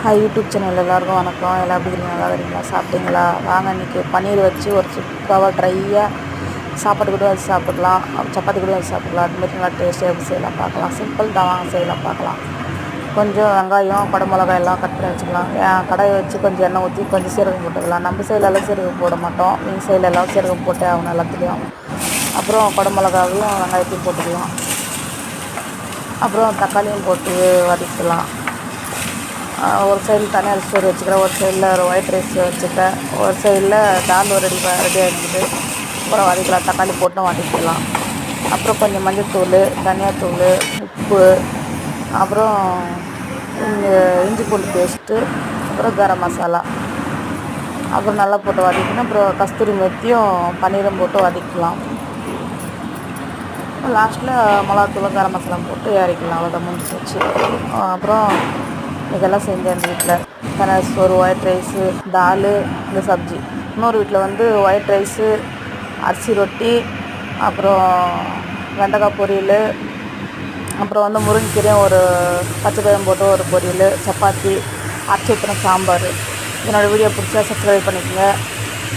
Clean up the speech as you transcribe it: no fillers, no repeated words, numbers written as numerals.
Hi YouTube channel எல்லாருக்கும் வணக்கம். எல்லாம் எப்படி இருக்கீங்க? நல்லா இருக்கீங்களா? சாப்பிட்டீங்களா? வாங்க இன்றைக்கி பன்னீர் வச்சு ஒரு சூப்பராக ட்ரையாக சாப்பாடு கூட வச்சு சாப்பிட்லாம், சப்பாத்தி கூட வச்சு சாப்பிட்லாம். அதுமாதிரி நல்லா டேஸ்ட்டாக எப்படி செய்யலாம் பார்க்கலாம். சிம்பிள் தான், வாங்க செய்யலாம் பார்க்கலாம். கொஞ்சம் வெங்காயம், குடமிளகாய் எல்லாம் கட் பண்ணி வச்சுக்கலாம். கடாயை வச்சு கொஞ்சம் எண்ணெய் ஊற்றி கொஞ்சம் சீரகம் போட்டுக்கலாம். நம்ம சைட்லலாம் சீரகம் போட மாட்டோம், எங்கள் சைடில் எல்லாம் சீரகம் போட்டு ஆகணும் எல்லாத்துலேயும். அப்புறம் குடமிளகாவையும் வெங்காயத்தையும் போட்டுக்கலாம். அப்புறம் தக்காளியும் போட்டு வதக்கலாம். ஒரு சைடில் தனியாக ஸ்டோர் வச்சுக்கிறேன், ஒரு சைடில் ஒரு ஒயிட் ரைஸ் வச்சுக்கிறேன், ஒரு சைடில் தால் ரெடியாக இருக்குது. அப்புறம் வதக்கலாம், தக்காளி போட்டு வதக்கலாம். அப்புறம் கொஞ்சம் மஞ்சள்தூள், தனியாத்தூள், உப்பு, அப்புறம் இஞ்சி பூண்டு பேஸ்ட்டு, அப்புறம் கரம் மசாலா, அப்புறம் நல்லா போட்டு வதக்கணும். அப்புறம் கஸ்தூரி மெத்தியும் பன்னீரும் போட்டு வதக்கலாம். லாஸ்ட்டில் மிளகாத்தூள் கரம் மசாலா போட்டு இறக்கலாம். அவ்வளோதான், முடிஞ்சிச்சு. அப்புறம் இதெல்லாம் செஞ்சேன் எங்கள் வீட்டில். ஒரு ஒயிட் ரைஸு, தால், இந்த சப்ஜி. இன்னொரு வீட்டில் ஒயிட் ரைஸு, அரிசி ரொட்டி, அப்புறம் வெண்டைக்காய் பொரியல், அப்புறம் முருங்கைக்கீரையும் ஒரு பச்சை பயிரும் போட்டு ஒரு பொரியல், சப்பாத்தி, அரைச்சி ஊற்றின சாம்பார். என்னோடய வீடியோ பிடிச்சா சப்ஸ்கிரைப் பண்ணிக்கோங்க.